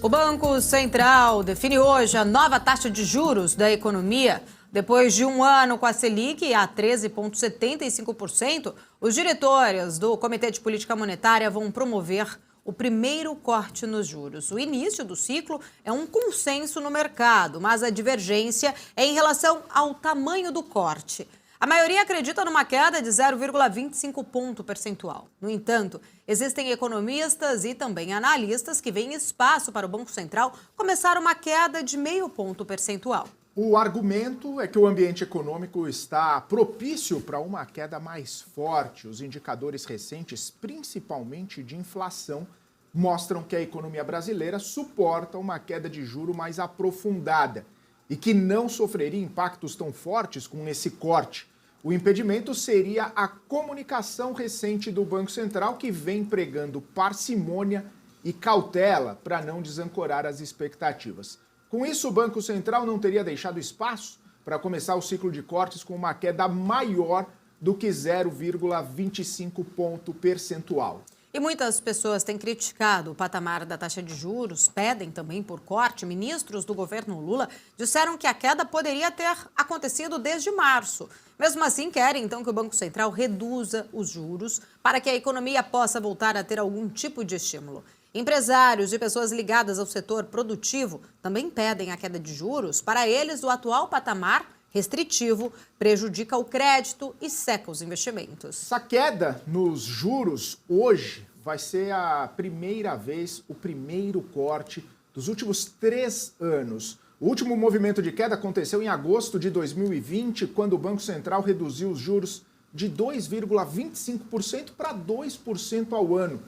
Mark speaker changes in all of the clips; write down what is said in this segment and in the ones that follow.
Speaker 1: O Banco Central define hoje a nova taxa de juros da economia. Depois de um ano com a Selic a 13,75%, os diretores do Comitê de Política Monetária vão promover o primeiro corte nos juros. O início do ciclo é um consenso no mercado, mas a divergência é em relação ao tamanho do corte. A maioria acredita numa queda de 0,25 ponto percentual. No entanto, existem economistas e também analistas que veem espaço para o Banco Central começar uma queda de meio ponto percentual.
Speaker 2: O argumento é que o ambiente econômico está propício para uma queda mais forte. Os indicadores recentes, principalmente de inflação, mostram que a economia brasileira suporta uma queda de juro mais aprofundada e que não sofreria impactos tão fortes com esse corte. O impedimento seria a comunicação recente do Banco Central, que vem pregando parcimônia e cautela para não desancorar as expectativas. Com isso, o Banco Central não teria deixado espaço para começar o ciclo de cortes com uma queda maior do que 0,25 ponto percentual.
Speaker 1: E muitas pessoas têm criticado o patamar da taxa de juros, pedem também por corte. Ministros do governo Lula disseram que a queda poderia ter acontecido desde março. Mesmo assim, querem então que o Banco Central reduza os juros para que a economia possa voltar a ter algum tipo de estímulo. Empresários e pessoas ligadas ao setor produtivo também pedem a queda de juros. Para eles, o atual patamar restritivo prejudica o crédito e seca os investimentos.
Speaker 2: Essa queda nos juros hoje vai ser a primeira vez, o primeiro corte dos últimos 3 anos. O último movimento de queda aconteceu em agosto de 2020, quando o Banco Central reduziu os juros de 2,25% para 2% ao ano.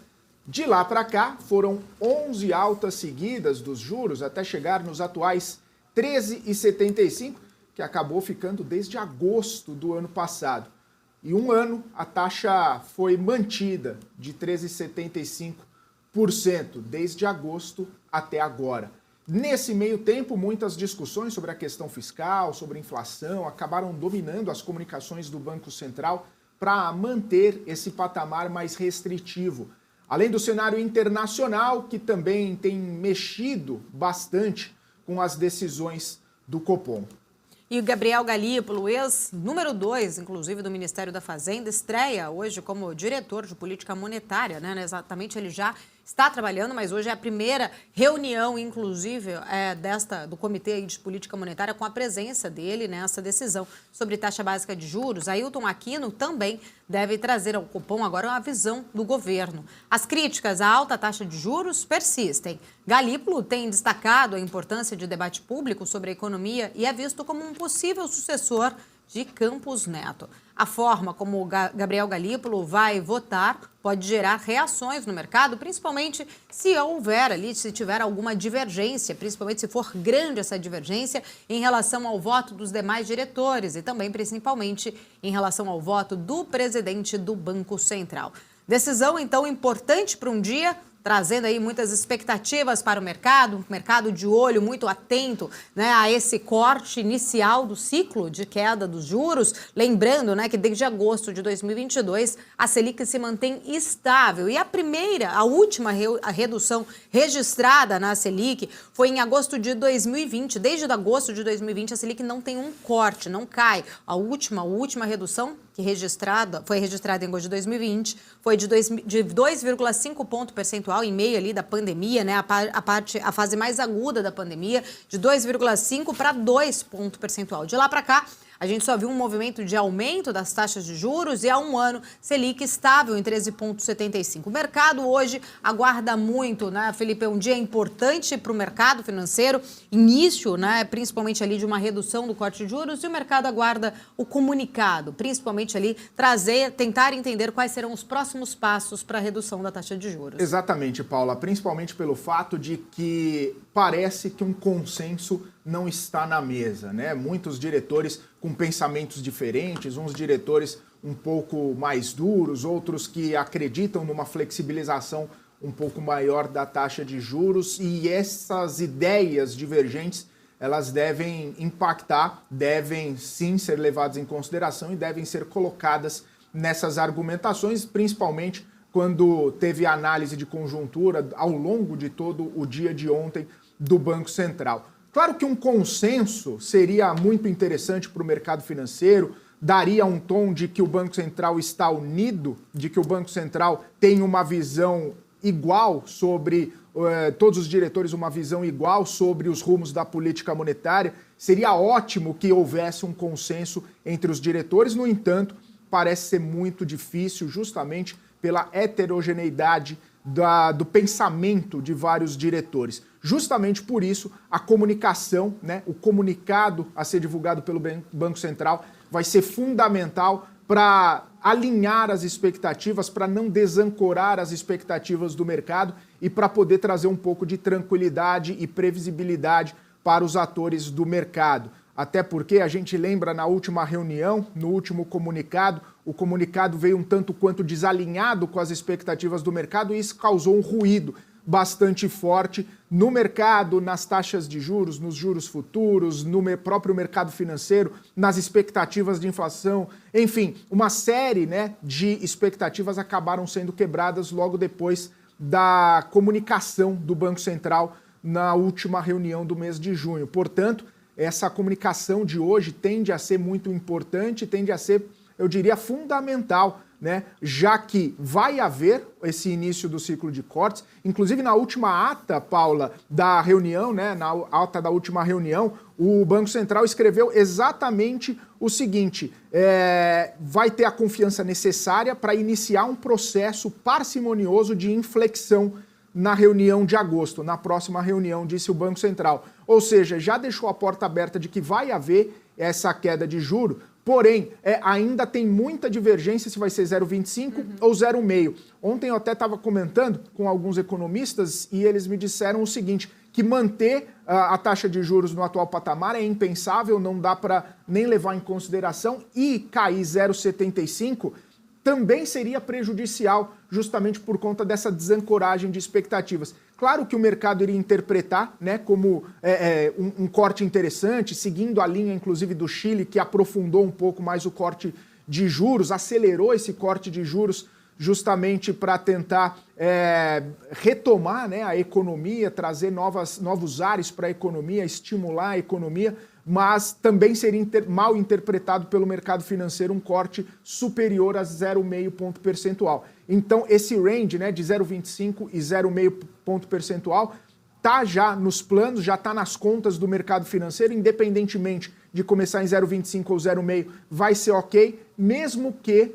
Speaker 2: De lá para cá, foram 11 altas seguidas dos juros até chegar nos atuais 13,75%, que acabou ficando desde agosto do ano passado. Em um ano, a taxa foi mantida de 13,75% desde agosto até agora. Nesse meio tempo, muitas discussões sobre a questão fiscal, sobre a inflação, acabaram dominando as comunicações do Banco Central para manter esse patamar mais restritivo. Além do cenário internacional, que também tem mexido bastante com as decisões do Copom.
Speaker 1: E o Gabriel Galípolo, ex-número 2, inclusive, do Ministério da Fazenda, estreia hoje como diretor de política monetária, né? Exatamente, ele já está trabalhando, mas hoje é a primeira reunião, inclusive, do Comitê de Política Monetária com a presença dele nessa decisão sobre taxa básica de juros. Ailton Aquino também deve trazer ao Copom agora uma visão do governo. As críticas à alta taxa de juros persistem. Galípolo tem destacado a importância de debate público sobre a economia e é visto como um possível sucessor de Campos Neto. A forma como o Gabriel Galípolo vai votar pode gerar reações no mercado, principalmente se tiver alguma divergência, principalmente se for grande essa divergência em relação ao voto dos demais diretores e também, principalmente, em relação ao voto do presidente do Banco Central. Decisão, então, importante para um dia, trazendo aí muitas expectativas para o mercado de olho muito atento, né, a esse corte inicial do ciclo de queda dos juros. Lembrando, né, que desde agosto de 2022 a Selic se mantém estável e a última redução registrada na Selic foi em agosto de 2020. Desde agosto de 2020 a Selic não tem um corte, não cai. A última redução foi registrada em agosto de 2020 foi de 2,5 ponto percentual em meio ali da pandemia, né? A fase mais aguda da pandemia, de 2,5 para 2 ponto percentual. De lá para cá, a gente só viu um movimento de aumento das taxas de juros e há um ano Selic estável em 13,75. O mercado hoje aguarda muito, né, Felipe? É um dia importante para o mercado financeiro, início, né, principalmente ali de uma redução do corte de juros, e o mercado aguarda o comunicado, principalmente ali tentar entender quais serão os próximos passos para a redução da taxa de juros.
Speaker 2: Exatamente, Paula, principalmente pelo fato de que parece que um consenso não está na mesa, né? Muitos diretores com pensamentos diferentes, uns diretores um pouco mais duros, outros que acreditam numa flexibilização um pouco maior da taxa de juros, e essas ideias divergentes, elas devem impactar, devem sim ser levadas em consideração e devem ser colocadas nessas argumentações, principalmente quando teve análise de conjuntura ao longo de todo o dia de ontem do Banco Central. Claro que um consenso seria muito interessante para o mercado financeiro, daria um tom de que o Banco Central está unido, de que o Banco Central tem uma visão igual sobre, todos os diretores uma visão igual sobre os rumos da política monetária. Seria ótimo que houvesse um consenso entre os diretores, no entanto, parece ser muito difícil justamente pela heterogeneidade do pensamento de vários diretores. Justamente por isso, a comunicação, né, o comunicado a ser divulgado pelo Banco Central vai ser fundamental para alinhar as expectativas, para não desancorar as expectativas do mercado e para poder trazer um pouco de tranquilidade e previsibilidade para os atores do mercado. Até porque a gente lembra na última reunião, no último comunicado, o comunicado veio um tanto quanto desalinhado com as expectativas do mercado e isso causou um ruído bastante forte no mercado, nas taxas de juros, nos juros futuros, no próprio mercado financeiro, nas expectativas de inflação. Enfim, uma série, né, de expectativas acabaram sendo quebradas logo depois da comunicação do Banco Central na última reunião do mês de junho. Portanto, essa comunicação de hoje tende a ser muito importante, tende a ser, eu diria, fundamental, né? Já que vai haver esse início do ciclo de cortes. Inclusive, na última ata, Paula, da reunião, né? Na ata da última reunião, o Banco Central escreveu exatamente o seguinte: vai ter a confiança necessária para iniciar um processo parcimonioso de inflexão na reunião de agosto, na próxima reunião, disse o Banco Central. Ou seja, já deixou a porta aberta de que vai haver essa queda de juro, porém, ainda tem muita divergência se vai ser 0,25 ou 0,5. Ontem eu até estava comentando com alguns economistas e eles me disseram o seguinte, que manter a taxa de juros no atual patamar é impensável, não dá para nem levar em consideração, e cair 0,75 também seria prejudicial justamente por conta dessa desancoragem de expectativas. Claro que o mercado iria interpretar, né, como um corte interessante, seguindo a linha, inclusive, do Chile, que aprofundou um pouco mais o corte de juros, acelerou esse corte de juros justamente para tentar retomar, né, a economia, trazer novos ares para a economia, estimular a economia, mas também seria mal interpretado pelo mercado financeiro um corte superior a 0,5 ponto percentual. Então, esse range, né, de 0,25 e 0,5 ponto percentual está já nos planos, já está nas contas do mercado financeiro, independentemente de começar em 0,25 ou 0,5, vai ser ok, mesmo que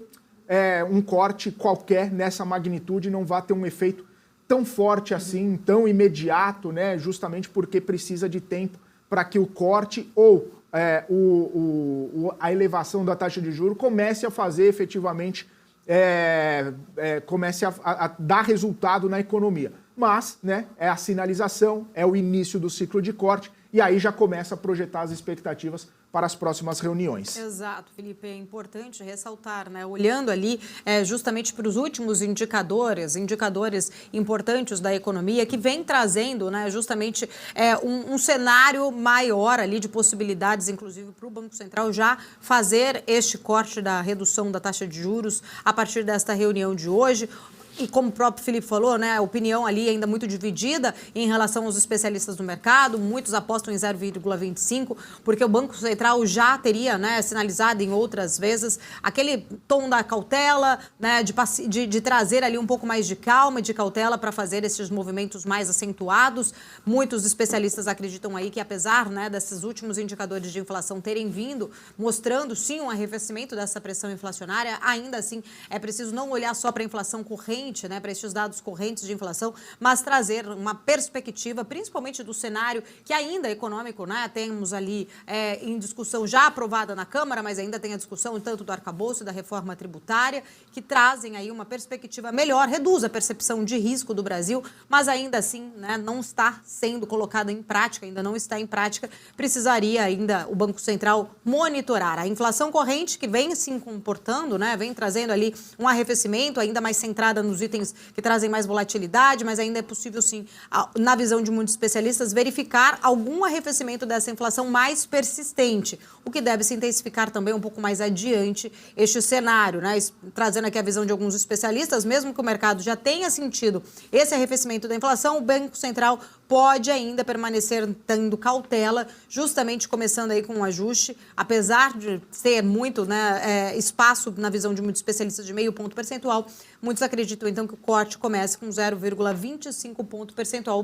Speaker 2: um corte qualquer nessa magnitude não vá ter um efeito tão forte assim, tão imediato, né, justamente porque precisa de tempo para que o corte ou a elevação da taxa de juros comece a fazer efetivamente, comece a dar resultado na economia. Mas, né, é a sinalização, é o início do ciclo de corte e aí já começa a projetar as expectativas para as próximas reuniões.
Speaker 1: Exato, Felipe, é importante ressaltar, né? Olhando ali justamente para os últimos indicadores importantes da economia que vem trazendo, né, justamente um cenário maior ali de possibilidades, inclusive para o Banco Central já fazer este corte da redução da taxa de juros a partir desta reunião de hoje. E como o próprio Felipe falou, né, a opinião ali ainda muito dividida em relação aos especialistas do mercado, muitos apostam em 0,25, porque o Banco Central já teria, né, sinalizado em outras vezes aquele tom da cautela, né, de trazer ali um pouco mais de calma e de cautela para fazer esses movimentos mais acentuados. Muitos especialistas acreditam aí que apesar, né, desses últimos indicadores de inflação terem vindo, mostrando sim um arrefecimento dessa pressão inflacionária, ainda assim é preciso não olhar só para a inflação corrente, né, para estes dados correntes de inflação, mas trazer uma perspectiva, principalmente do cenário que ainda é econômico, né, temos ali em discussão já aprovada na Câmara, mas ainda tem a discussão tanto do arcabouço e da reforma tributária, que trazem aí uma perspectiva melhor, reduz a percepção de risco do Brasil, mas ainda assim, né, não está sendo colocada em prática, ainda não está em prática, precisaria ainda o Banco Central monitorar a inflação corrente que vem se comportando, né, vem trazendo ali um arrefecimento ainda mais centrada nos os itens que trazem mais volatilidade, mas ainda é possível, sim, na visão de muitos especialistas, verificar algum arrefecimento dessa inflação mais persistente, o que deve se intensificar também um pouco mais adiante este cenário, né? Trazendo aqui a visão de alguns especialistas, mesmo que o mercado já tenha sentido esse arrefecimento da inflação, o Banco Central pode ainda permanecer tendo cautela, justamente começando aí com um ajuste, apesar de ter muito, né, espaço na visão de muitos especialistas de meio ponto percentual, muitos acreditam então que o corte comece com 0,25 ponto percentual.